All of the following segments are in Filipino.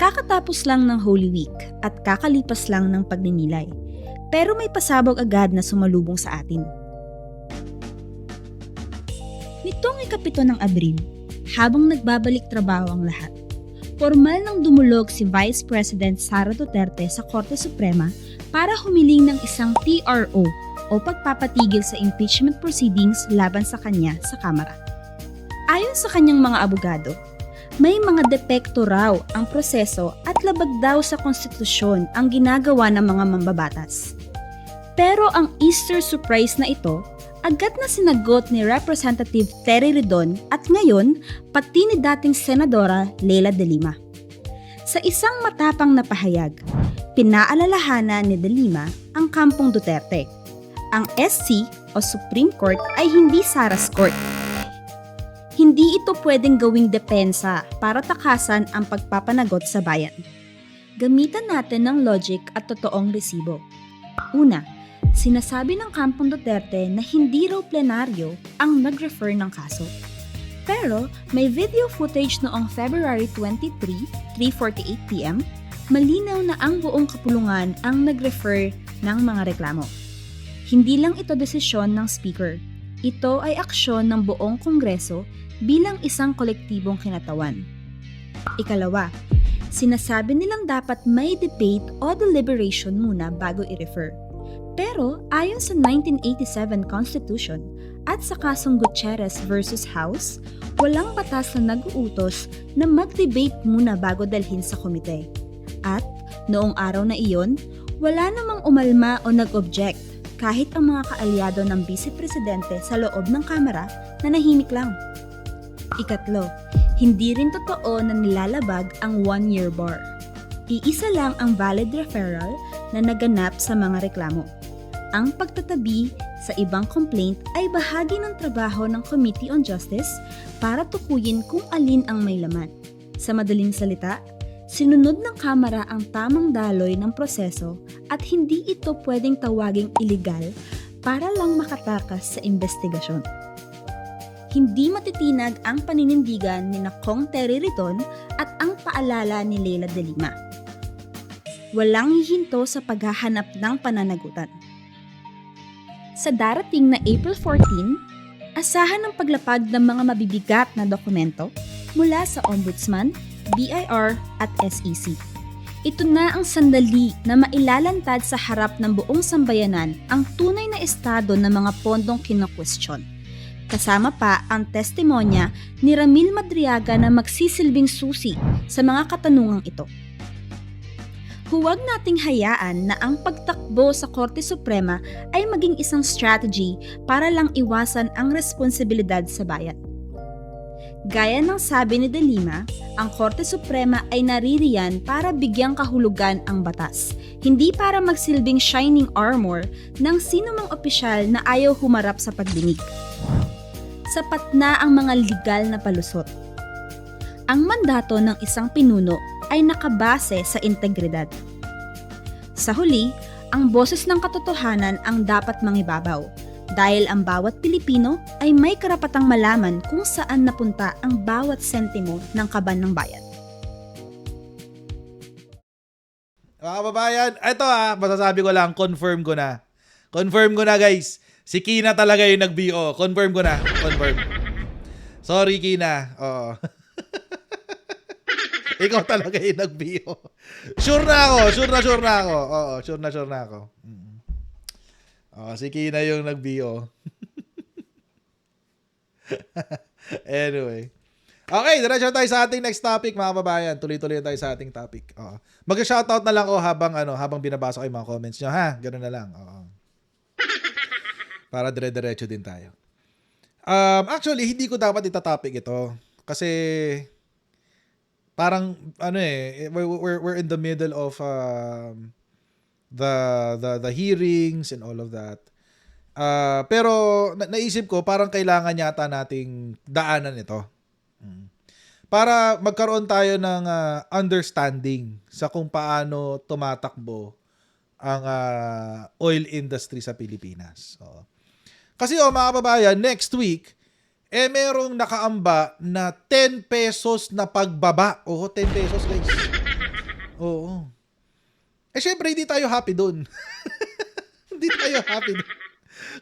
Kakatapos lang ng Holy Week at kakalipas lang ng pagninilay, pero may pasabog agad na sumalubong sa atin. Nitong ikapito ng Abril, habang nagbabalik trabaho ang lahat, formal nang dumulog si Vice President Sara Duterte sa Korte Suprema para humiling ng isang TRO o pagpapatigil sa impeachment proceedings laban sa kanya sa Kamara. Ayon sa kanyang mga abogado, may mga depekto raw ang proseso at labag daw sa konstitusyon ang ginagawa ng mga mambabatas. Pero ang Easter surprise na ito, agad na sinagot ni Representative Terry Ridon at ngayon pati ni dating Senadora Leila De Lima. Sa isang matapang na pahayag, pinaalalahanan ni De Lima ang kampong Duterte. Ang SC o Supreme Court ay hindi Sara's Court. Hindi ito pwedeng gawing depensa para takasan ang pagpapanagot sa bayan. Gamitan natin ng logic at totoong resibo. Una, sinasabi ng kampong Duterte na hindi raw plenaryo ang nag-refer ng kaso. Pero may video footage noong February 23, 3:48 PM, malinaw na ang buong kapulungan ang nag-refer ng mga reklamo. Hindi lang ito desisyon ng speaker. Ito ay aksyon ng buong Kongreso bilang isang kolektibong kinatawan. Ikalawa, sinasabi nilang dapat may debate o deliberation muna bago i-refer. Pero ayon sa 1987 Constitution at sa kasong Gutierrez versus House, walang batas na nag-uutos na mag-debate muna bago dalhin sa komite. At noong araw na iyon, wala namang umalma o nag-object kahit ang mga kaalyado ng Vice Presidente sa loob ng Kamara na nahimik lang. Ikatlo, hindi rin totoo na nilalabag ang one-year bar. Iisa lang ang valid referral na naganap sa mga reklamo. Ang pagtatabi sa ibang complaint ay bahagi ng trabaho ng Committee on Justice para tukuyin kung alin ang may laman. Sa madaling salita, sinunod ng Kamara ang tamang daloy ng proseso at hindi ito pwedeng tawaging illegal para lang makatakas sa investigasyon. Hindi matitinag ang paninindigan ni Kong Terry Ridon at ang paalala ni Leila De Lima. Walang hihinto sa paghahanap ng pananagutan. Sa darating na April 14, asahan ang paglapag ng mga mabibigat na dokumento mula sa Ombudsman, BIR at SEC. Ito na ang sandali na mailalantad sa harap ng buong sambayanan ang tunay na estado ng mga pondong kino-question. Kasama pa ang testimonya ni Ramil Madriaga na magsisilbing susi sa mga katanungang ito. Huwag nating hayaan na ang pagtakbo sa Korte Suprema ay maging isang strategy para lang iwasan ang responsibilidad sa bayan. Gaya ng sabi ni De Lima, ang Korte Suprema ay naririyan para bigyang kahulugan ang batas, hindi para magsilbing shining armor ng sinumang opisyal na ayaw humarap sa pagdinig. Sapat na ang mga legal na palusot. Ang mandato ng isang pinuno ay nakabase sa integridad. Sa huli, ang boses ng katotohanan ang dapat mangibabaw dahil ang bawat Pilipino ay may karapatang malaman kung saan napunta ang bawat sentimo ng kaban ng bayan. Mga kababayan, ito masasabi ko lang, confirm ko na. Confirm ko na guys. Si Kina talaga yung nag-BO. Confirm ko na. Confirm. Sorry Kina. Oo. Ikaw talaga yung nag-BO. Sure na ako. Sure na ako. Oo, sure na ako. Si Kina yung nag-BO. Anyway. Okay, diretso tayo sa ating next topic mga kababayan. Tuloy-tuloy tayo sa ating topic. Mag-shoutout na lang ako habang binabasa ko yung mga comments nyo ha. Ganun na lang. Para dire-diretso din tayo. Actually, hindi ko dapat itatopic ito. Kasi parang we're in the middle of the hearings and all of that. Pero naisip ko parang kailangan yata nating daanan ito. Para magkaroon tayo ng understanding sa kung paano tumatakbo ang oil industry sa Pilipinas. Kasi mga kababayan, next week, merong nakaamba na 10 pesos na pagbaba. 10 pesos guys. Oo. Syempre, hindi tayo happy dun. Hindi tayo happy dun.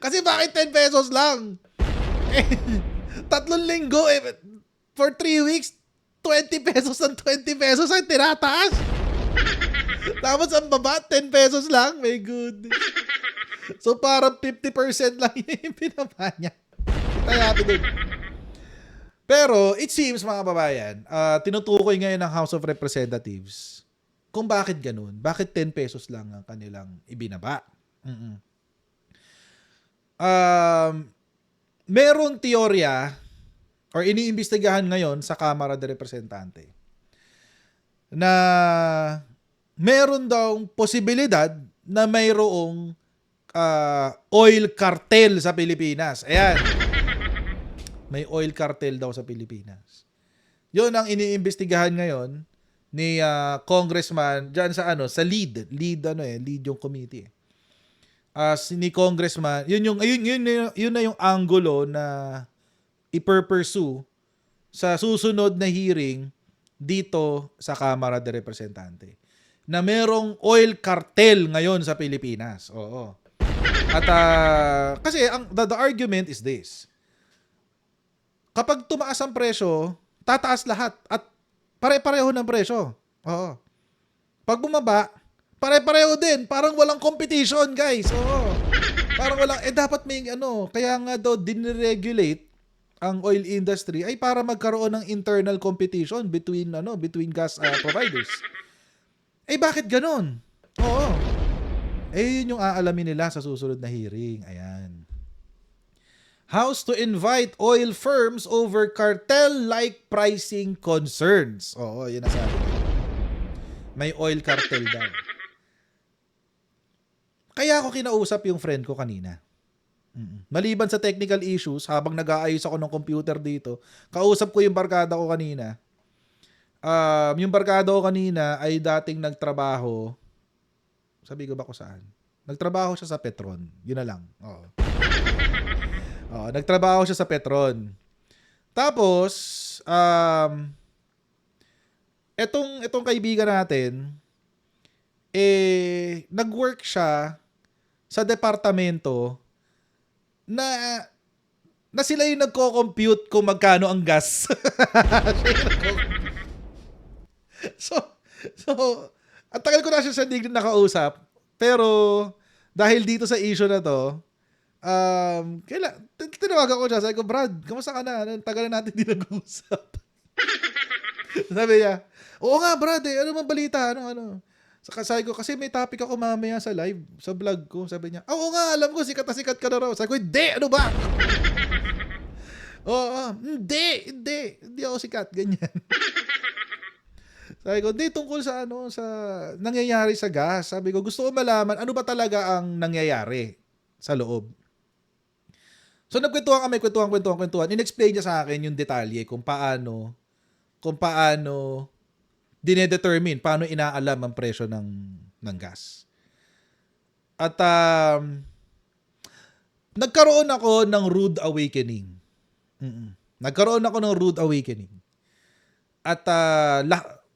Kasi bakit 10 pesos lang? 3 linggo, for 3 weeks, 20 pesos ang 20 pesos ang tinataas. Tapos ang baba, 10 pesos lang. My goodness. So parang 50% lang yung pinaba niya. Hindi tayo happy dun. Pero it seems, mga kababayan, tinutukoy ngayon ng House of Representatives kung bakit ganun. Bakit 10 pesos lang ang kanilang ibinaba. Meron teorya or iniimbestigahan ngayon sa Kamara de Representante na meron daw posibilidad na mayroong oil cartel sa Pilipinas. Ayan. May oil cartel daw sa Pilipinas. Yun ang iniimbestigahan ngayon ni congressman diyan sa lead yung committee. Ni congressman, yun na yung angulo na ipursue sa susunod na hearing dito sa Kamara de Representante. Na merong oil cartel ngayon sa Pilipinas. Oo. At kasi the argument is this. Kapag tumaas ang presyo, tataas lahat at pare-pareho ng presyo. Oo. Pag bumaba, pare-pareho din. Parang walang competition, guys. Oo. Parang walang, dapat may kaya nga daw dinregulate ang oil industry ay para magkaroon ng internal competition between gas providers. Bakit ganon? Oo. Yun yung aalamin nila sa susunod na hearing. Ayan. House to invite oil firms over cartel-like pricing concerns. Oo, yun ang sabi niya. May oil cartel daw. Kaya ako kinausap yung friend ko kanina. Maliban sa technical issues, habang nag-aayos ako ng computer dito, kausap ko yung barkada ko kanina. Yung barkada ko kanina ay dating nagtrabaho. Sabi ko ba kung saan? Nagtrabaho siya sa Petron. Yun na lang. Oo. Nagtrabaho siya sa Petron. Tapos, etong kaibigan natin, nag-work siya sa departamento na sila yung nagko-compute kung magkano ang gas. So, ang tagal ko na siya sa digri nakausap, pero dahil dito sa issue na to, tinawagan ko siya. Sabi ko, Brad, kamusta ka na? Tagal na natin di nag-uusap. Sabi niya, oo nga, Brad, ano bang balita? Ano? Sabi ko, kasi may topic ako mamaya sa live, sa vlog ko. Sabi niya, oo nga, alam ko, sikat na sikat ka na raw. Sabi ko, hindi, ano ba? Hindi ako sikat, ganyan. Sabi ko, hindi, tungkol sa nangyayari sa gas. Sabi ko, gusto ko malaman, ano ba talaga ang nangyayari sa loob. So, nagkwentuhan kami, kwentuhan. In-explain niya sa akin yung detalye kung paano dinedetermine, paano inaalam ang presyo ng gas. At nagkaroon ako ng rude awakening. Nagkaroon ako ng rude awakening. At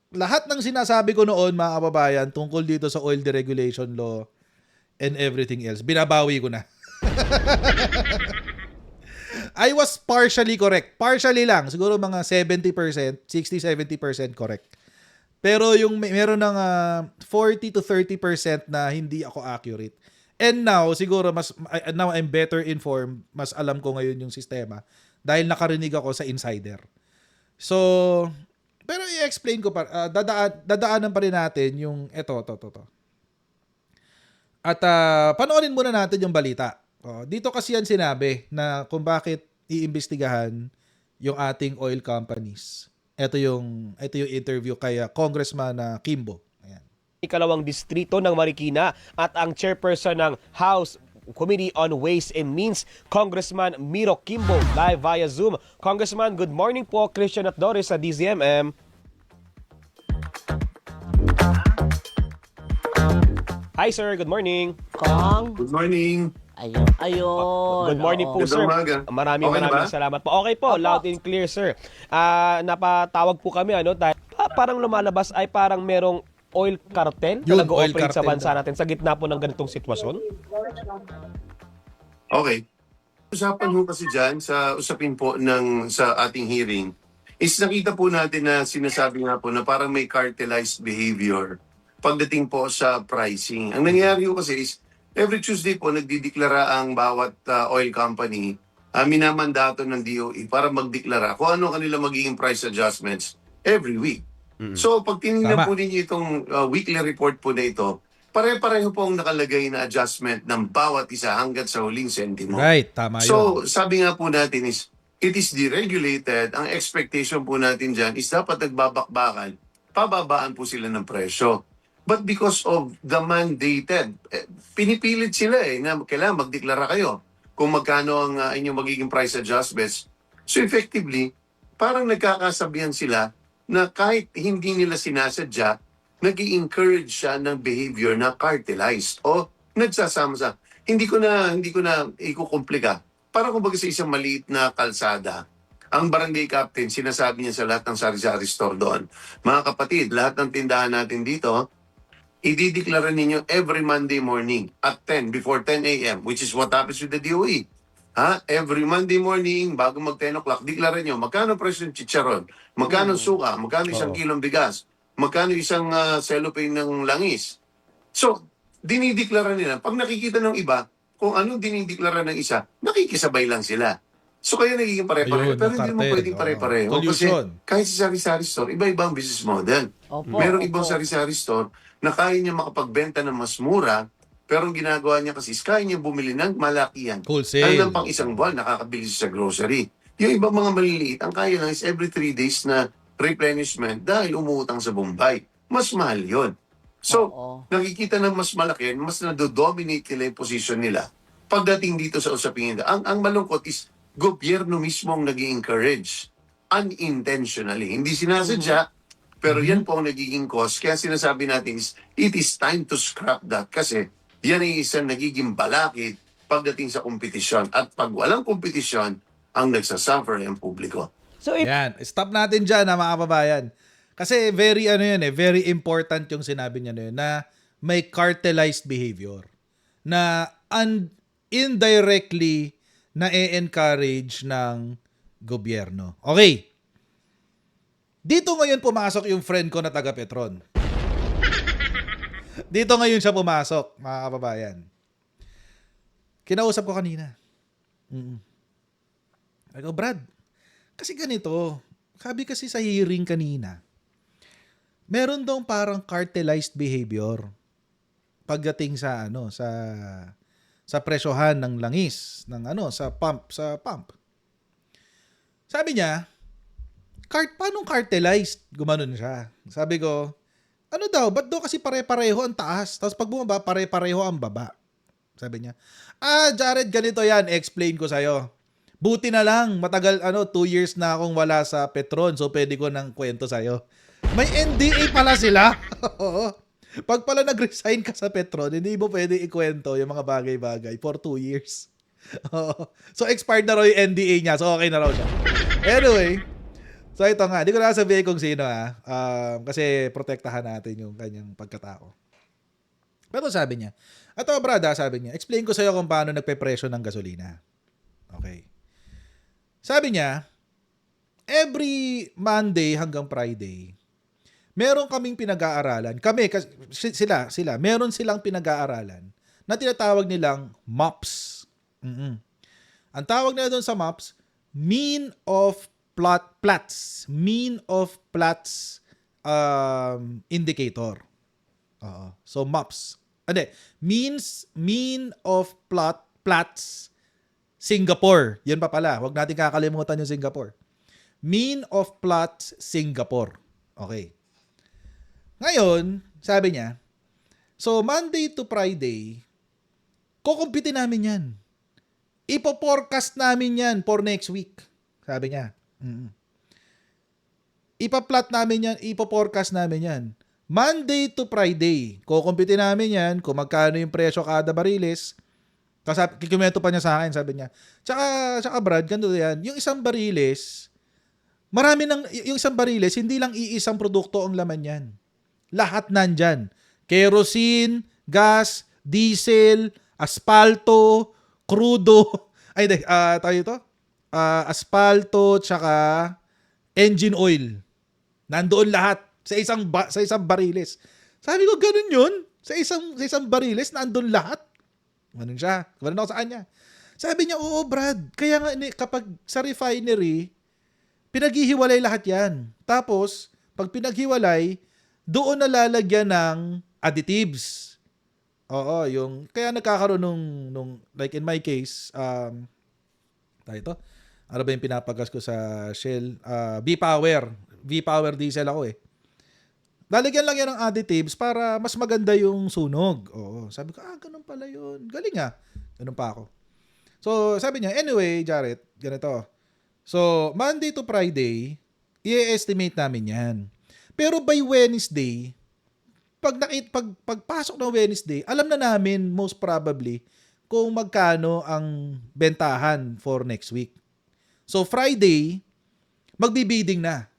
lahat ng sinasabi ko noon, mga kababayan, tungkol dito sa oil deregulation law and everything else, binabawi ko na. I was partially correct. Partially lang. Siguro mga 70%, 60-70% correct. Pero yung meron ng 40 to 30% na hindi ako accurate. And now, siguro now I'm better informed. Mas alam ko ngayon yung sistema dahil nakarinig ako sa insider. So, pero i-explain ko pa, dadaanan pa rin natin yung to. At panoorin muna natin yung balita. Dito kasi yan sinabi na kung bakit iimbestigahan yung ating oil companies. Ito yung interview kay Congressman Kimbo. Ayan. Ikalawang distrito ng Marikina at ang chairperson ng House Committee on Ways and Means, Congressman Miro Kimbo, live via Zoom. Congressman, good morning po. Christian at Doris sa DZMM. Hi sir, good morning. Kong, Good morning. ayun. Good morning po, Ganda sir. umaga. Maraming Okay na ba? salamat po. Okay po, loud and clear, sir. Napatawag po kami, dahil parang lumalabas ay parang merong oil cartel na Yun, nag-ooperate oil sa cartel bansa daw. natin sa gitna po ng ganitong sitwasyon? Okay. Usapan ho kasi dyan sa usapin po sa ating hearing is nakita po natin na sinasabi nga po na parang may cartelized behavior pagdating po sa pricing. Ang nangyayari ho kasi is every Tuesday po nagdideklara ang bawat oil company minamandato ng DOE para magdeklara kung ano kanila magiging price adjustments every week. So pag tinignan Tama. po ninyo itong weekly report po na ito, pare-pareho po ang nakalagay na adjustment ng bawat isa hanggang sa huling sentimo. Right, tama yun. So, sabi nga po natin is, it is deregulated. Ang expectation po natin dyan is dapat nagbabakbakan, pababaan po sila ng presyo. But because of the mandated, pinipilit sila na kailangan magdeklara kayo kung magkano ang inyong magiging price adjustments. So effectively, parang nagkakasabihan sila na kahit hindi nila sinasadya, nag-i-encourage siya ng behavior na cartelized o nagsasama sa hindi ko na ikukomplika. Para kumbaga sa isang maliit na kalsada, ang barangay captain, sinasabi niya sa lahat ng sari-sari store doon, mga kapatid, lahat ng tindahan natin dito, idideklara ninyo every Monday morning at 10, before 10 a.m., which is what happens with the DOE. Every Monday morning, bago mag 10 o'clock, deklara nyo, magkano presyo ng chicharon, magkano suka, magkano isang kilong bigas, magkano isang cellophane ng langis. So, dinideklara nila. Pag nakikita ng iba, kung anong dinideklara ng isa, nakikisabay lang sila. So, kaya nagiging pare-pareho. Ayun, Pero yung hindi mo cartel, pwedeng pare-pareho. Kasi collusion. kahit sa sari-sari store, iba-ibang business model. Opo, Merong ibang opo. sari-sari store na kaya niya makapagbenta ng mas mura, pero ang ginagawa niya kasi is kaya niya bumili ng malakihan. Wholesale. Hanggang pang isang buwan, nakakabili siya sa grocery. Yung ibang mga maliliit, ang kaya lang is every 3 days na replenishment dahil umuutang sa Bombay. Mas mahal yon. So, Oo. nakikita ng mas malaki, mas nadodominate nila yung position nila. Pagdating dito sa usapin nila, ang malungkot is gobyerno mismo ang nag-encourage unintentionally. Hindi sinasadya, pero yan po ang nagiging cause. Kaya sinasabi natin is, it is time to scrap that kasi yan ay isang nagiging balakid pagdating sa kompetisyon. At pag walang kompetisyon, ang nagsasuffer ay ang publiko. So if Yan, stop natin dyan mga kababayan. Kasi very very important yung sinabi niya na yun, na may cartelized behavior na indirectly na encourage ng gobyerno. Okay. Dito ngayon pumasok yung friend ko na taga Petron. Dito ngayon siya pumasok, mga kababayan. Kinausap ko kanina. Ako, Brad, kasi ganito, sabi kasi sa hearing kanina, meron daw parang cartelized behavior pagdating sa sa presyohan ng langis ng sa pump. Sabi niya, paano cartelized? Gumanon siya. Sabi ko, ano daw, ba't daw kasi pare-pareho ang taas, tapos pag bumaba, pare-pareho ang baba. Sabi niya, Jared, ganito yan, explain ko sa'yo. Buti na lang, matagal, 2 years na akong wala sa Petron, so pwede ko nang kwento sa'yo. May NDA pala sila. Pag pala nag-resign ka sa Petron, hindi mo pwede ikwento yung mga bagay-bagay for 2 years. So expired na raw yung NDA niya, so okay na raw siya. Anyway, so ito nga, di ko na sabihin kung sino kasi protektahan natin yung kanyang pagkatao. Pero sabi niya, Brad, sabi niya, explain ko sa'yo kung paano nagpe-presyo ng gasolina. Okay. Sabi niya, every Monday hanggang Friday, meron kaming pinag-aaralan. Sila, meron silang pinag-aaralan na tinatawag nilang MOPS. Ang tawag nila doon sa MOPS, Mean of Platts. Mean of Platts indicator. So MOPS. Mean of Platts Singapore. Yan pa pala. Huwag natin kakalimutan yung Singapore. Mean of Platts Singapore. Okay. Ngayon, sabi niya, so Monday to Friday, kukumpitin namin yan. Ipo-forecast namin yan for next week. Sabi niya. Ipa-plot namin yan, ipo-forecast namin yan. Monday to Friday, kukumpitin namin yan kung magkano yung presyo kada bariles. Kasi kikumento pa niya sa akin, sabi niya. Tsaka Brad, ganito yan. Yung isang bariles, yung isang bariles, hindi lang iisang produkto ang laman yan. lahat nandyan. Kerosene, gas, diesel, aspalto, crudo, ay, tayo ito? Aspalto, tsaka engine oil. Nandoon lahat sa isang bariles. Sabi ko, ganun yun? Sa isang bariles, nandoon lahat? Ganun siya. Ganun ako sa kanya. Sabi niya, oo, Brad. Kaya nga, kapag sa refinery, pinaghihiwalay lahat yan. Tapos, pag pinaghiwalay, doon nalalagyan ng additives. Oo, kaya nagkakaroon nung like in my case, tayo ito, ano ba yung pinapagas ko sa Shell? V-Power diesel ako eh. Lalagyan lang yan ng additives para mas maganda yung sunog. Oo, sabi ko, ganun pala yun. Galing ah. Ganun pa ako. So, sabi niya, anyway, Jared, ganito. So, Monday to Friday, i-estimate namin yan. Pero by Wednesday, pagpasok ng Wednesday, alam na namin most probably kung magkano ang bentahan for next week. So, Friday, magbibidding na.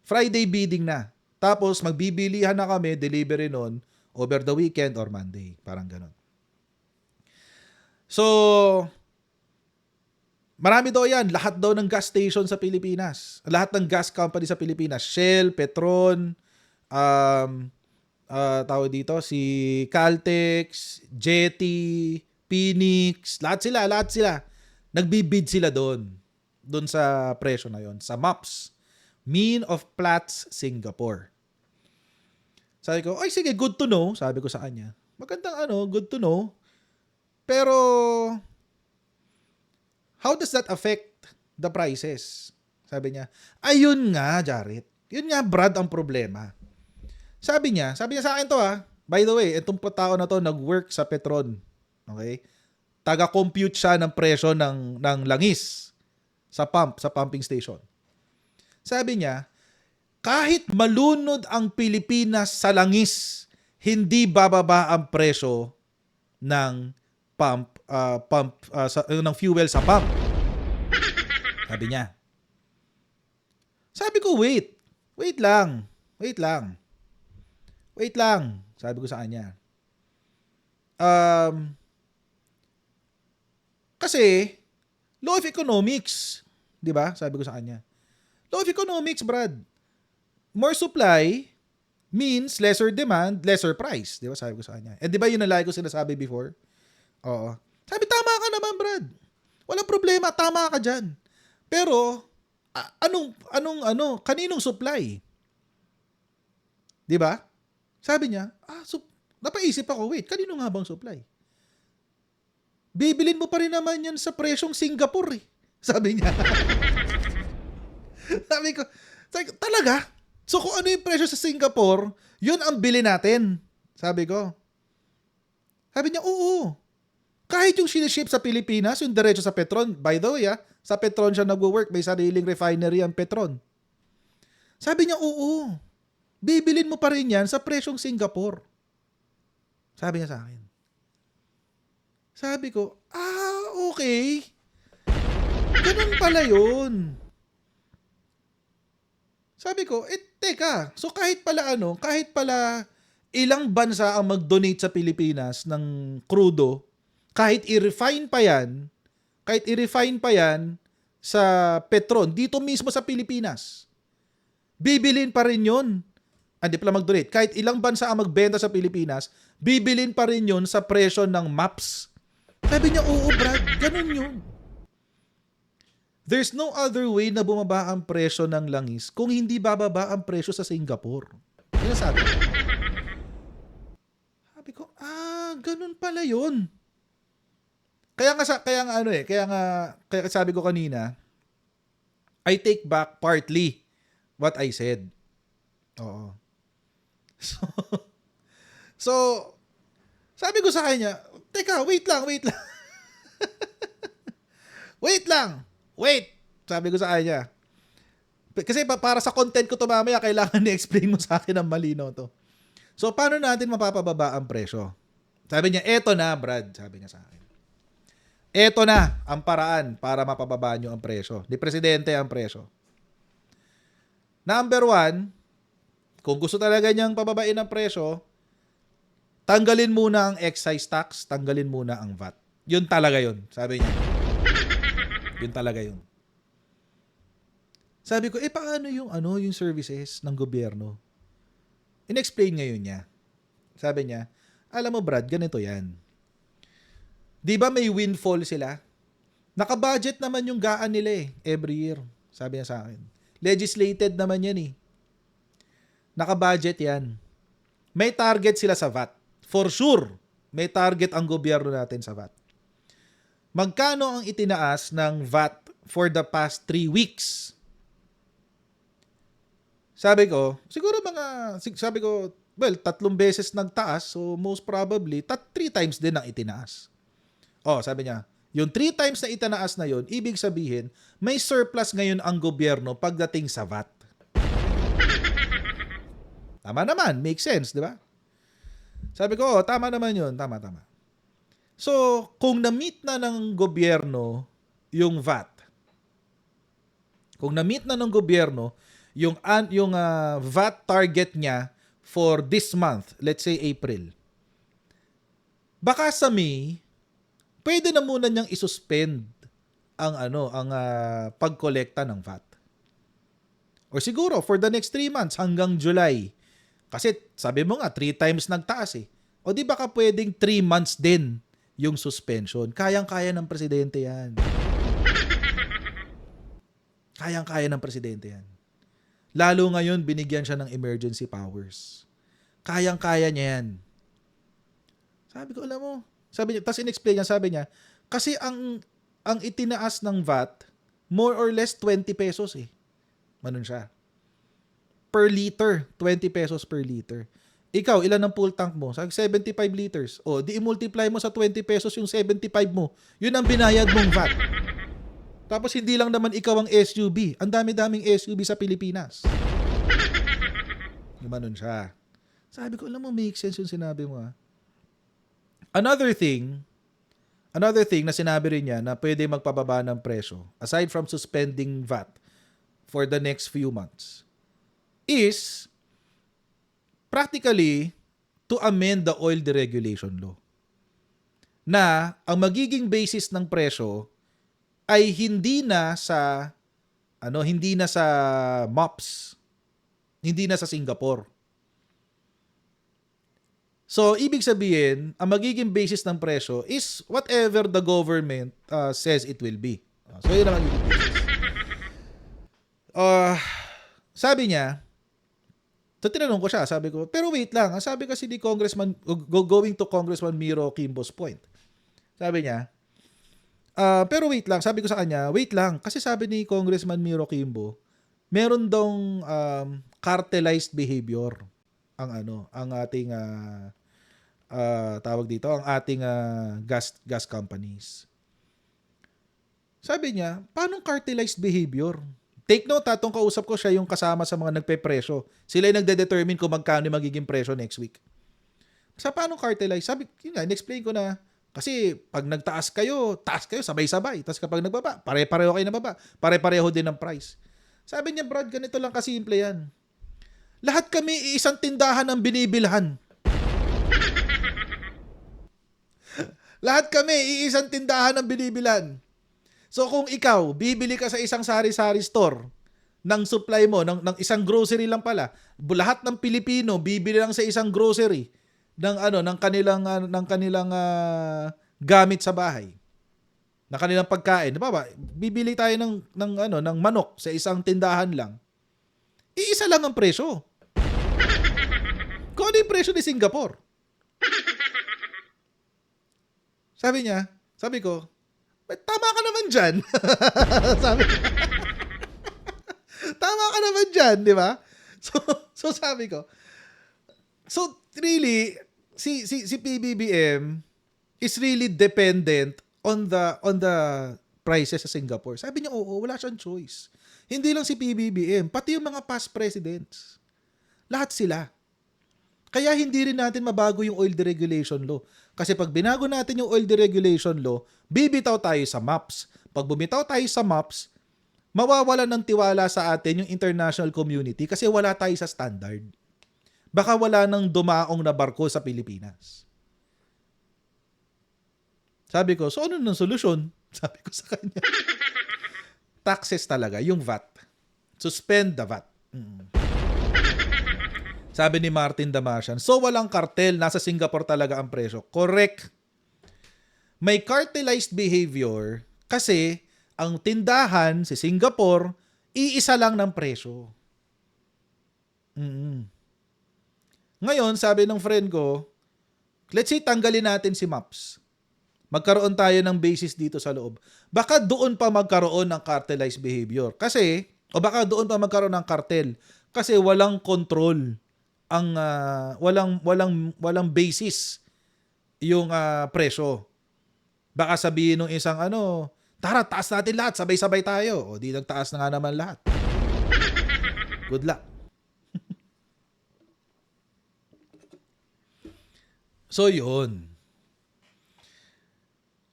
Friday bidding na. Tapos, magbibilihan na kami, delivery nun, over the weekend or Monday. Parang ganun. So, marami daw yan. Lahat daw ng gas station sa Pilipinas. Lahat ng gas company sa Pilipinas. Shell, Petron, tawag dito, si Caltex, Jetty, Phoenix, lahat sila. Nagbibid sila doon sa presyo na yon, sa MOPS, Mean of Platts, Singapore. Sabi ko, ay sige, good to know, sabi ko sa kanya. Magandang good to know. Pero, how does that affect the prices? Sabi niya, ayun nga, Jared. Yun nga, Brad, ang problema. Sabi niya sa akin to by the way, itong tao na to nag-work sa Petron. Okay? Taga-compute siya ng presyo ng langis sa pumping station. Sabi niya, kahit malunod ang Pilipinas sa langis, hindi bababa ang presyo ng ng fuel sa pump. Sabi niya. Sabi ko, wait lang. Sabi ko sa kanya. Kasi, law of economics. Di ba? Sabi ko sa kanya. Law of economics, Brad. More supply means lesser demand, lesser price. Di ba? Sabi ko sa kanya. Di ba yun ang lagi ko sinasabi before? Oo. Sabi, tama ka naman, Brad. Walang problema, tama ka dyan. Pero, kaninong supply? Di ba? Sabi niya, napaisip ako, wait, kanino nga bang supply? Bibilin mo pa rin naman yan sa presyong Singapore eh. Sabi niya. Sabi ko, talaga? So kung ano yung presyo sa Singapore, yun ang bili natin. Sabi ko. Sabi niya, oo. Kahit yung siniship sa Pilipinas, yung diretso sa Petron, by the way sa Petron siya nagwo-work, may sariling refinery ang Petron. Sabi niya, oo. Bibilin mo pa rin yan sa presyong Singapore. Sabi niya sa akin. Sabi ko, okay. Ganun pala yun. Sabi ko, teka, so kahit pala ilang bansa ang mag-donate sa Pilipinas ng crudo, kahit i-refine pa yan sa Petron, dito mismo sa Pilipinas, bibilin pa rin yun. Hindi pala mag-donate. Kahit ilang bansa ang magbenta sa Pilipinas, bibilin pa rin yun sa presyo ng MAPS. Sabi niya, oo, Brad, ganun yun. There's no other way na bumaba ang presyo ng langis kung hindi bababa ang presyo sa Singapore. Yan ang sabi ko. Sabi ko, ganun pala yun. Kaya sabi ko kanina, I take back partly what I said. Oo. So, sabi ko sa kanya, teka, wait lang. Wait, sabi ko sa kanya. Kasi para sa content ko to mamaya, kailangan ni-explain mo sa akin ng malinaw to. So, paano natin mapapababa ang presyo? Sabi niya, eto na, Brad. Sabi niya sa akin. Eto na ang paraan para mapababa nyo ang presyo. Ni Presidente ang presyo. Number 1, Kung gusto talaga niyang pababain ang presyo, tanggalin muna ang excise tax, tanggalin muna ang VAT. Yun talaga yun, sabi niya. Yun talaga yun. Sabi ko, paano yung services ng gobyerno? In-explain ngayon niya. Sabi niya, alam mo Brad, ganito yan. Di ba may windfall sila? Naka-budget naman yung gaan nila every year. Sabi niya sa akin. Legislated naman yan Naka-budget yan. May target sila sa VAT. For sure, may target ang gobyerno natin sa VAT. Magkano ang itinaas ng VAT for the past 3 weeks? Sabi ko, well, 3 beses nagtaas, so most probably, 3 times din ang itinaas. Sabi niya, yung 3 times na itinaas na yon, ibig sabihin, may surplus ngayon ang gobyerno pagdating sa VAT. Tama naman, makes sense, di ba? Sabi ko, tama naman yun, tama. So, kung na-meet na ng gobyerno yung VAT, kung na-meet na ng gobyerno yung VAT target niya for this month, let's say April, baka sa May, pwede na muna niyang isuspend ang pagkolekta ng VAT. Or siguro for the next 3 months hanggang July. Kasi sabi mo nga 3 times nagtaas O di baka pwedeng 3 months din yung suspension. Kayang-kaya ng presidente yan. Kayang-kaya ng presidente yan. Lalo ngayon binigyan siya ng emergency powers. Kayang-kaya niya yan. Sabi ko, alam mo, tapos in-explain niya, sabi niya, kasi ang itinaas ng VAT, more or less 20 pesos Manon siya. Per liter, 20 pesos per liter. Ikaw, ilan ang full tank mo? Sabi, 75 liters. Di i-multiply mo sa 20 pesos yung 75 mo. Yun ang binayad mong VAT. Tapos hindi lang naman ikaw ang SUV. Ang dami-daming SUV sa Pilipinas. Gumanon siya. Sabi ko, alam mo, make sense yung sinabi mo Another thing na sinabi rin niya na pwede magpababa ng presyo, aside from suspending VAT for the next few months, is practically to amend the oil deregulation law. Na ang magiging basis ng presyo ay hindi na sa MOPS, hindi na sa Singapore. So, ibig sabihin, ang magiging basis ng presyo is whatever the government says it will be. So, yun ang magiging basis. Sabi niya, so tinanong ko siya, sabi ko, pero wait lang, ang sabi kasi ni Congressman, going to Congressman Miro Kimbo's point, sabi niya, pero wait lang, sabi ko sa kanya, wait lang, kasi sabi ni Congressman Miro Kimbo, meron dong cartelized behavior ang ating tawag dito, ang ating gas companies. Sabi niya, paano cartelized behavior? Take note, tatong kausap ko siya yung kasama sa mga nagpe-presyo. Sila yung nagde-determine kung magkano yung magiging presyo next week. Sa paano cartelize? Sabi, in-explain ko na, kasi pag nagtaas kayo, taas kayo sabay-sabay. Tapos kapag nagbaba, pare-pareho kayo nababa. Pare-pareho din ng price. Sabi niya, Brad, ganito lang kasimple yan. Lahat kami isang tindahan ang binibilhan. Lahat kami isang tindahan ang binibilhan. So kung ikaw, bibili ka sa isang sari-sari store ng supply mo, ng isang grocery lang pala, lahat ng Pilipino bibili lang sa isang grocery ng kanilang gamit sa bahay, ng kanilang pagkain. Di ba? Bibili tayo ng manok sa isang tindahan lang. Iisa lang ang presyo. Kung ano yung presyo ni Singapore. Sabi ko, tama ka naman dyan. Tama ka naman dyan, di ba? So sabi ko, so really, si PBBM is really dependent on the prices sa Singapore. Sabi niya, oo, wala siyang choice. Hindi lang si PBBM, pati yung mga past presidents. Lahat sila. Kaya hindi rin natin mabago yung oil deregulation law. Kasi pag binago natin yung oil deregulation law, bibitaw tayo sa MOPS. Pag bumitaw tayo sa MOPS, mawawalan ng tiwala sa atin yung international community kasi wala tayo sa standard. baka wala nang dumaong na barko sa Pilipinas. Sabi ko, so ano nang solusyon? Sabi ko sa kanya. Taxes talaga, yung VAT. Suspend the VAT. Sabi ni Martin Damasian, so walang kartel, nasa Singapore talaga ang presyo. Correct. May cartelized behavior kasi ang tindahan si Singapore, iisa lang ng presyo. Ngayon, sabi ng friend ko, let's say tanggalin natin si Maps. Magkaroon tayo ng basis dito sa loob. Baka doon pa magkaroon ng cartelized behavior. Kasi, o baka doon pa magkaroon ng cartel. Kasi walang control. Walang basis yung presyo. Baka sabihin ng isang tara, taas natin lahat, sabay-sabay tayo. O di nagtaas na nga naman lahat. Good luck. So yun.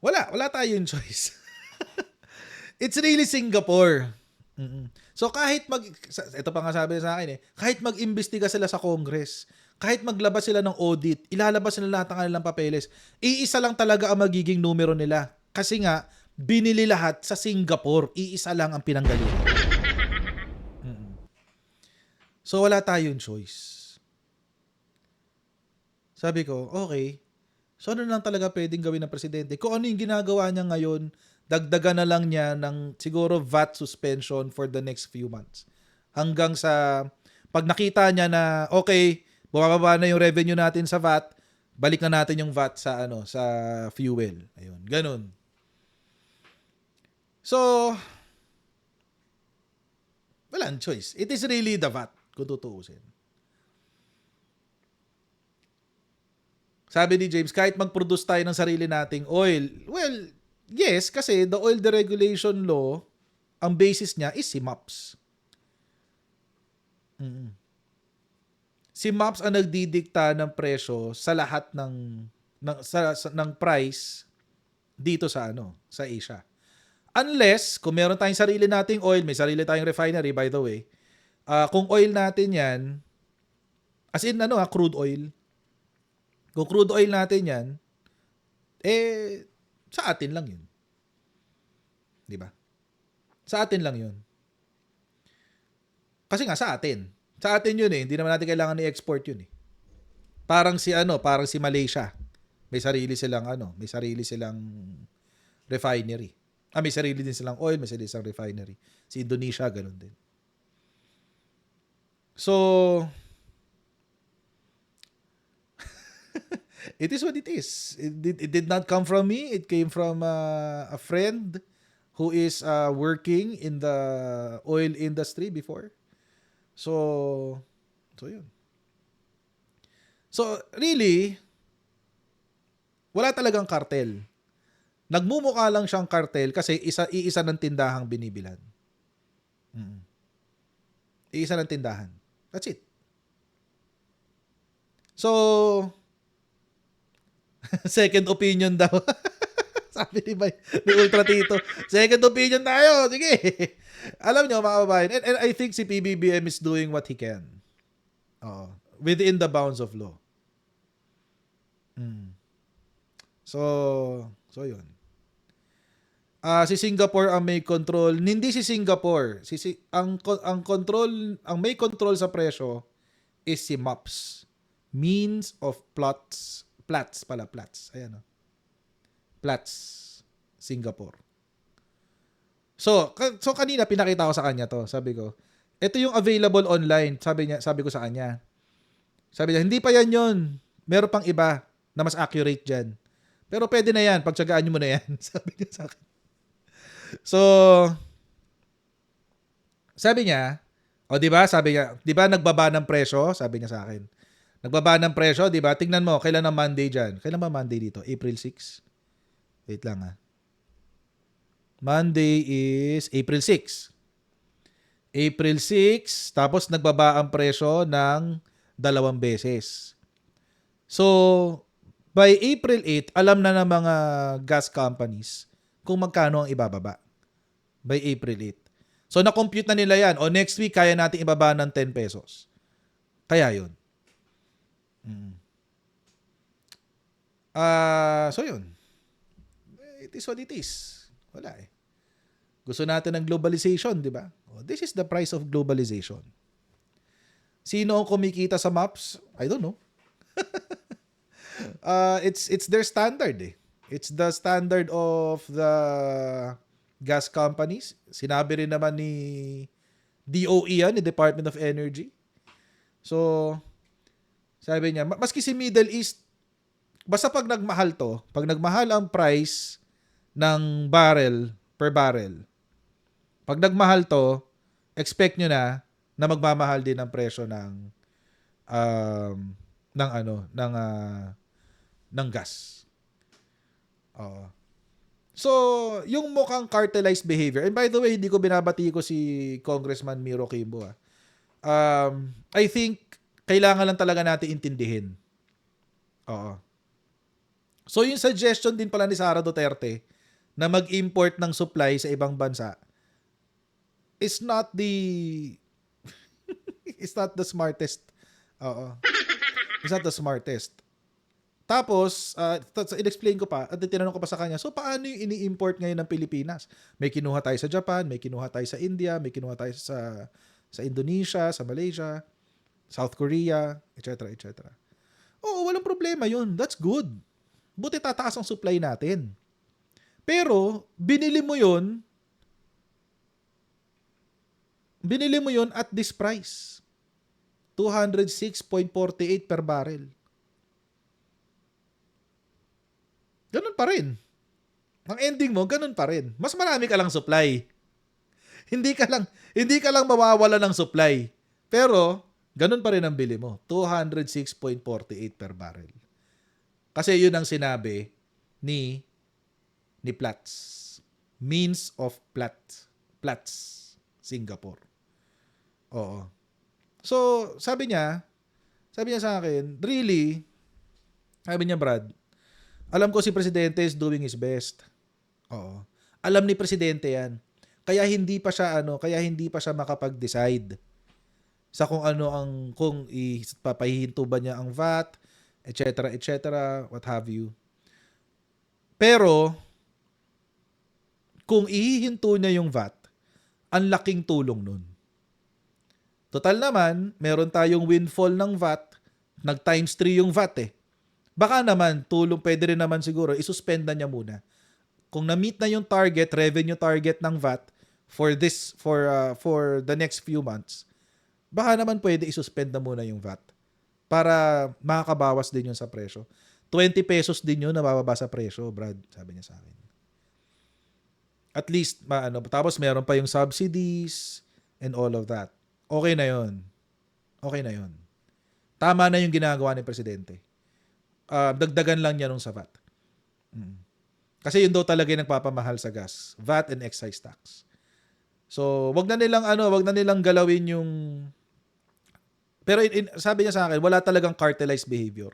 Wala tayong choice. It's really Singapore. So kahit ito pa nga sabi sa akin kahit mag-imbestiga sila sa Congress, kahit maglabas sila ng audit, ilalabas nila lahat ng kanilang papeles, iisa lang talaga ang magiging numero nila. Kasi nga, binili lahat sa Singapore, iisa lang ang pinanggalingan. So wala tayong choice. Sabi ko, okay, so ano lang talaga pwedeng gawin ng presidente? Kung ano yung ginagawa niya ngayon, dagdagan na lang niya ng siguro VAT suspension for the next few months. Hanggang sa pag nakita niya na okay, bumababa na yung revenue natin sa VAT, balik na natin yung VAT sa sa fuel. Ayun, ganun. So walang choice. It is really the VAT, kung tutuusin. Sabi ni James, kahit mag-produce tayo ng sarili nating oil, well, yes, kasi the oil deregulation law, ang basis niya is si MAPS. Si MAPS ang nagdidikta ng presyo sa lahat ng price dito sa sa Asia. Unless kung meron tayong sarili nating oil, may sarili tayong refinery by the way. Kung oil natin 'yan, as in crude oil. Kung crude oil natin 'yan, sa atin lang 'yun. 'Di ba? Sa atin lang 'yun. Kasi nga sa atin. Sa atin 'yun hindi naman natin kailangan i-export 'yun Parang si Malaysia. May sarili silang refinery. May sarili din silang oil, may sarili silang refinery. Si Indonesia ganun din. So it is what it is. It did not come from me. It came from a friend who is working in the oil industry before. So yun. So really, wala talagang kartel. Nagmumukha lang siyang kartel kasi iisa ng tindahang binibilhan. Iisa ng tindahan. That's it. So, second opinion daw. Sabi ni Ultra Tito, second opinion tayo. Sige. Alam nyo, mga kababayan, and I think si PBBM is doing what he can. Within the bounds of law. So yun. Si Singapore ang may control. Hindi si Singapore. Ang may control sa presyo is si MAPS. Means of Platts. Ayan Platts, Singapore. So kanina pinakita ko sa kanya to. Sabi ko, ito yung available online. Sabi ko sa kanya. Sabi niya, hindi pa yan yun. Meron pang iba na mas accurate dyan. Pero pwede na yan. Pagtsagaan nyo muna yan. Sabi niya sa akin. So, sabi niya, diba? Sabi niya, diba nagbaba ng presyo? Sabi niya sa akin. Nagbaba ng presyo, diba? Tingnan mo, kailan ang Monday dyan? Kailan ba Monday dito? April 6? Wait lang Monday is April 6. April 6, tapos nagbaba ang presyo ng 2 beses. So, by April 8, alam na ng mga gas companies kung magkano ang ibababa. By April 8. So, na-compute na nila yan. O next week, kaya natin ibaba ng 10 pesos. Kaya yun. So yun. It is what it is. Wala eh. Gusto natin ng globalization, di ba? This is the price of globalization. Sino ang kumikita sa maps? I don't know. It's their standard eh. It's the standard of the gas companies. Sinabi rin naman ni DOE yan, ni Department of Energy. So, sabi niya, maski si Middle East, basta pag nagmahal ang price ng per barrel, pag nagmahal to, expect nyo na magmamahal din ang presyo ng gas. So, yung mukhang cartelized behavior, and by the way, hindi ko binabati ko si Congressman Miro Kimbo. I think kailangan lang talaga natin intindihin. So, yung suggestion din pala ni Sara Duterte na mag-import ng supply sa ibang bansa is not the smartest. It's not the smartest. Tapos, in-explain ko pa, at tinanong ko pa sa kanya, so paano yung ini-import ngayon ng Pilipinas? May kinuha tayo sa Japan, may kinuha tayo sa India, may kinuha tayo sa Indonesia, sa Malaysia, South Korea, etc. etc. Oo, walang problema yun. That's good. Buti tataas ang supply natin. Pero, binili mo yun at this price. 206.48 per barrel. Ganun pa rin. Ang ending mo, ganun pa rin. Mas marami ka lang supply. Hindi ka lang mawawala ng supply. Pero, ganun pa rin ang bili mo. 206.48 per barrel. Kasi yun ang sinabi ni Platts. Means of Platts, Singapore. Oo. So, sabi niya sa akin, really, sabi niya, Brad, alam ko si Presidente is doing his best. Oo. Alam ni Presidente yan. Kaya hindi pa siya makapag-decide sa kung ipapahihinto ba niya ang VAT, etc., what have you. Pero, kung ihihinto niya yung VAT, ang laking tulong nun. Total naman, meron tayong windfall ng VAT, nag-times 3 yung VAT eh. Baka naman, pwede rin naman siguro, isuspend na niya muna. Kung na-meet na yung revenue target ng VAT for the next few months, baka naman pwede isuspend na muna yung VAT para makakabawas din yun sa presyo. 20 pesos din yun na bababa sa presyo, Brad, sabi niya sa akin. At least, tapos meron pa yung subsidies and all of that. Okay na yun. Tama na yung ginagawa ni Presidente. Dagdagan lang niya nung sa VAT. Kasi yun daw talaga yung nagpapamahal sa gas. VAT and excise tax. So, wag na nilang galawin yung... Pero sabi niya sa akin, wala talagang cartelized behavior.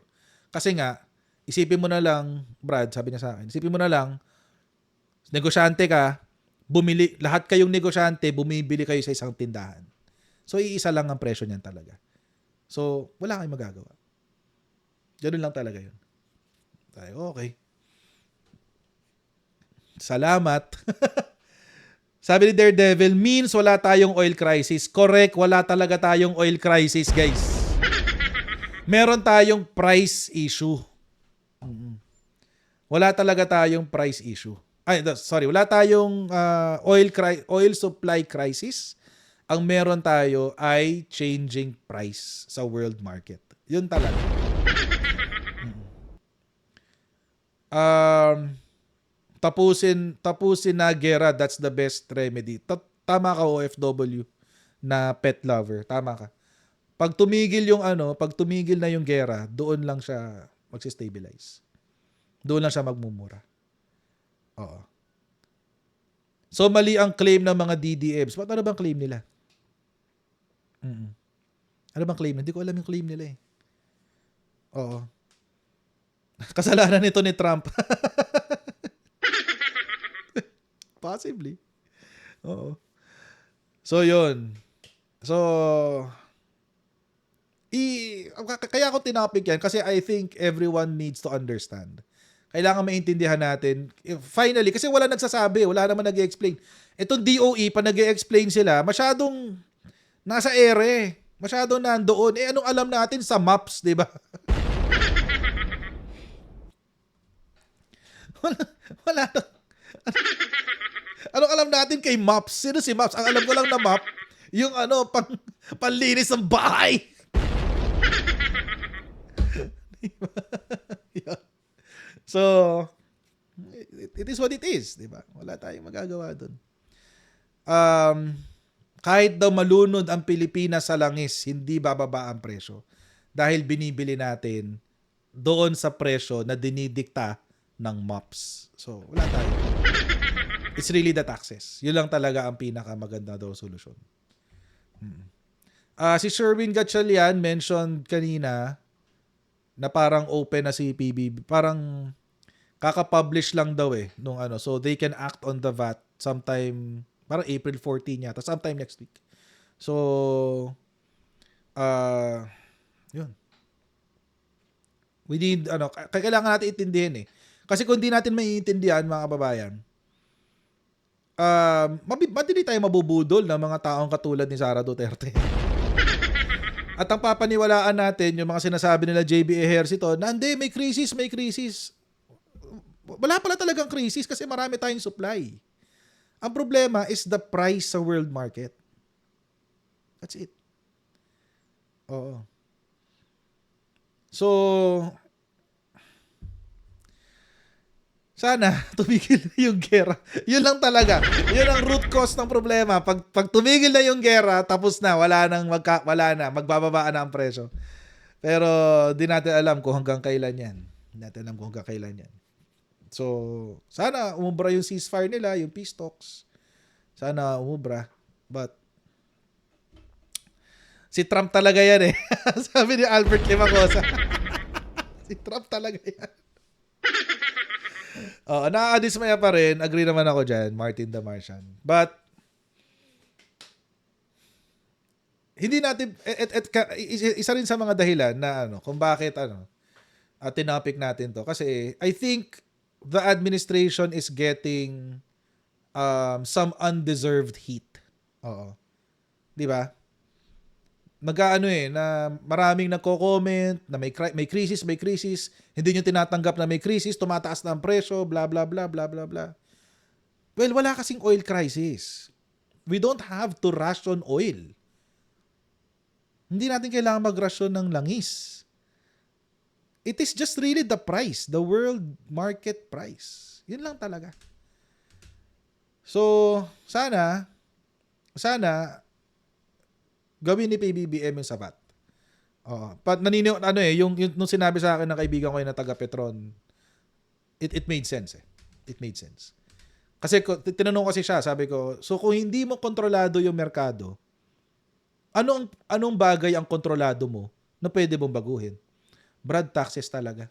Kasi nga, isipin mo na lang, Brad, sabi niya sa akin, isipin mo na lang, negosyante ka, lahat kayong negosyante, bumibili kayo sa isang tindahan. So, iisa lang ang presyo niyan talaga. So, wala kayong magagawa. Ganun lang talaga yun. Okay. Salamat. Sabi ni Daredevil, means wala tayong oil crisis. Correct, wala talaga tayong oil crisis, guys. Meron tayong price issue. Wala talaga tayong price issue. Wala tayong oil supply crisis. Ang meron tayo ay changing price sa world market. Yun talaga. Tapusin na gera, that's the best remedy. Tama ka, OFW na pet lover. Tama ka. Pag tumigil na yung gera, doon lang siya magsi-stabilize. Doon lang siya magmumura. Oo. So, mali ang claim ng mga DDMs. Ano bang claim nila? Ano bang claim? Hindi ko alam yung claim nila eh. Oo. Kasalanan nito ni Trump. Possibly. Oo. So, yun. So, kaya ako tinapik yan kasi I think everyone needs to understand. Kailangan maintindihan natin. Finally, kasi wala nagsasabi, wala naman nag-explain. Itong DOE, pa nag-explain sila, masyadong nasa ere. Masyadong nandoon. Anong alam natin sa maps, di ba? wala na. Anong alam natin kay Maps? Sino si Maps? Ang alam ko lang na map, yung panlinis ng bahay. Yeah. So, it is what it is, di ba? Wala tayong magagawa dun. Kahit daw malunod ang Pilipinas sa langis, hindi bababa ang presyo. Dahil binibili natin doon sa presyo na dinidikta ng MOPS. So, wala tayo. It's really the taxes. Yun lang talaga ang pinakamaganda daw solusyon. Si Sherwin Gatchalian mentioned kanina na parang open na si PBB. Parang kaka-publish lang daw nung ano. So, they can act on the VAT sometime, parang April 14 yata, sometime next week. So, yun. We need, kailangan natin itindihin Kasi kung di natin maiintindihan, mga kababayan, madali tayo mabubudol ng mga taong katulad ni Sara Duterte. At ang papaniwalaan natin, yung mga sinasabi nila JB Ejercito, na hindi, may krisis. Wala pala talagang krisis kasi marami tayong supply. Ang problema is the price sa world market. That's it. Oo. So, sana tumigil na yung gera. Yun lang talaga. Yun ang root cause ng problema. Pag tumigil na yung gera, tapos na, wala na, magbababaan na ang presyo. Pero di natin alam kung hanggang kailan yan. So, sana umubra yung ceasefire nila, yung peace talks. Sana umubra. But si Trump talaga yan Sabi ni Albert Limacosa. Si Trump talaga yan. Nakakadismaya pa rin. Agree naman ako dyan, Martin the Martian. But, hindi natin, isa rin sa mga dahilan na kung bakit tinapik natin to. Kasi, I think, the administration is getting some undeserved heat. Oo. Di ba? Na maraming nagko-comment na may crisis, hindi nyo tinatanggap na may crisis, tumataas na ang presyo, blah, blah, blah, blah, blah, blah. Well, wala kasing oil crisis. We don't have to ration oil. Hindi natin kailangan mag-ration ng langis. It is just really the price, the world market price. Yun lang talaga. So, sana, gawin ni PBBM yung sa VAT. Yung nung sinabi sa akin ng kaibigan ko na taga Petron, it made sense It made sense. Kasi tinanong kasi siya, sabi ko, so kung hindi mo kontrolado yung merkado, anong bagay ang kontrolado mo na pwede mong baguhin? Brad, taxes talaga.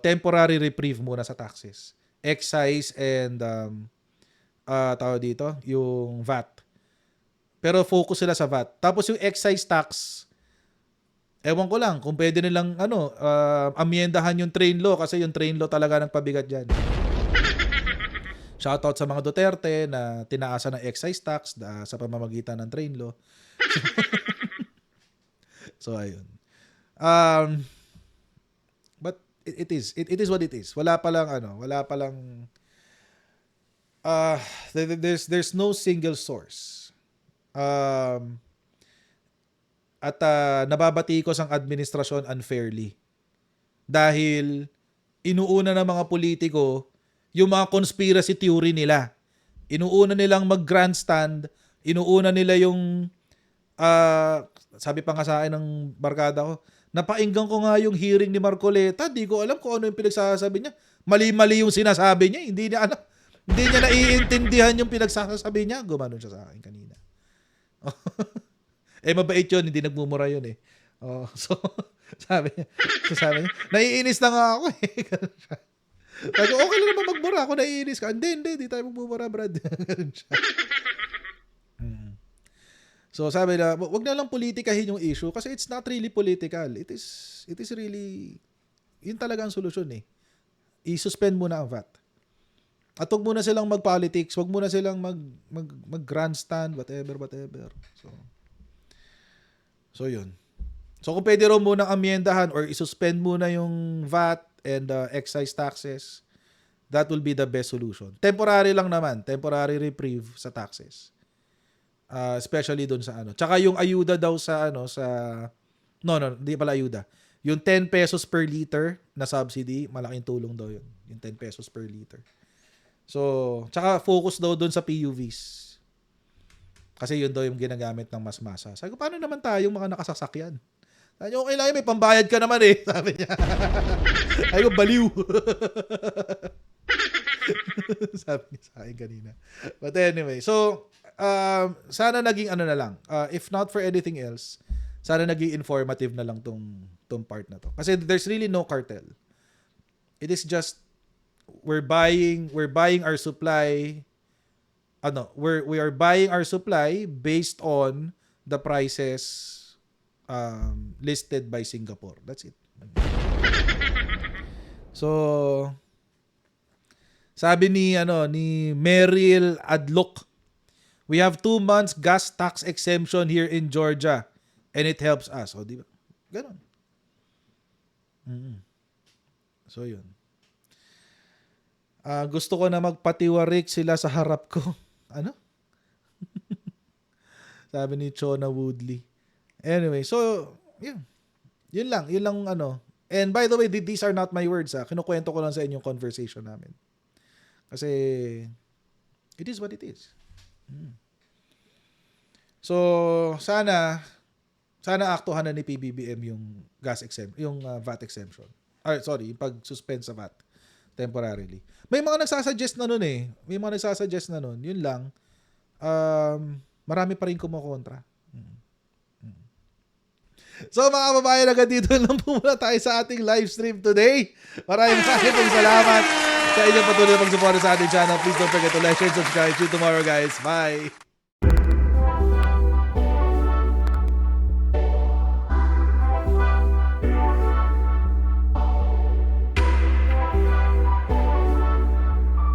Temporary reprieve muna sa taxes. Excise and tawag dito, yung VAT. Pero focus sila sa VAT. Tapos yung excise tax, ewan ko lang kung pwede nilang amyendahan yung train law kasi yung train law talaga nagpabigat dyan. Shoutout sa mga Duterte na tinaasan ng excise tax sa pamamagitan ng train law. So ayun. But it is what it is. Wala pa lang there's no single source. Nababati ko sa administrasyon unfairly. Dahil inuuna ng mga politiko yung mga conspiracy theory nila. Inuuna nilang mag-grandstand, inuuna nila yung sabi pa nga sa akin ng barkada ko, napainggan ko nga yung hearing ni Marcoleta, di ko alam kung ano yung pinagsasabi niya. Mali-mali yung sinasabi niya, hindi niya naiintindihan yung pinagsasabi niya. Gumanon siya sa akin kanina. Mabait yun, hindi nagmumura yun so sabi niya, naiinis na nga ako Sabi ko, okay lang naman magmura ako, naiinis ka. Hindi tayo magmumura, Brad. So sabi na, wag na lang politikahin yung issue kasi it's not really political. It is really, yun talaga ang solusyon eh. I-suspend muna ang VAT. At wag muna silang mag-politics, wag muna silang mag-grandstand, whatever. So yun. So kung pwede rin muna amyendahan or i-suspend muna yung VAT and excise taxes, that will be the best solution. Temporary lang naman, temporary reprieve sa taxes. Especially doon sa ano. Tsaka yung ayuda daw sa hindi pala ayuda. Yung 10 pesos per liter na subsidy, malaking tulong daw yun. Yung 10 pesos per liter. So, tsaka focus daw doon sa PUVs. Kasi yun daw yung ginagamit ng mas masa. Sabi ko, paano naman tayong mga nakasasakyan? Sabi niya, okay lang yun, may pambayad ka naman eh. Sabi niya. Ay ko, baliw. Sabi niya sa akin kanina. But anyway, so, sana naging ano na lang. If not for anything else, sana naging informative na lang tong part na to. Kasi there's really no cartel. It is just, we're buying our supply, we are buying our supply based on the prices listed by Singapore. That's it. So, sabi ni Meryl Adlock, we have 2 months gas tax exemption here in Georgia and it helps us. O, di ba? Ganon. So, yun. Gusto ko na magpatiwarik sila sa harap ko. Ano? Sabi ni Chona Woodley. Anyway, so, yun. Yun lang ano. And by the way, these are not my words. Kinukwento ko lang sa inyong conversation namin. Kasi, it is what it is. So, sana aktuhan na ni PBBM yung yung VAT exemption. Yung pag-suspend sa VAT temporarily. May mga nagsasuggest na nun eh. Yun lang. Marami pa rin kumukontra. So mga kababayan, agad dito lang po muna tayo sa ating live stream today. Maraming salamat sa inyong patuloy na pag-support sa ating channel. Please don't forget to like, share, and subscribe. See you tomorrow, guys. Bye!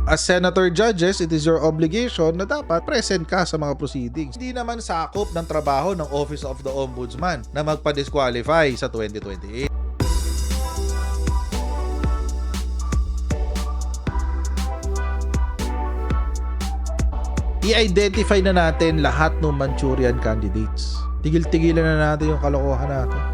As senator judges, it is your obligation na dapat present ka sa mga proceedings. Hindi naman sakop ng trabaho ng Office of the Ombudsman na magpa-disqualify sa 2028. I-identify na natin lahat ng Manchurian candidates. Tigil-tigilan na natin yung kalokohan natin.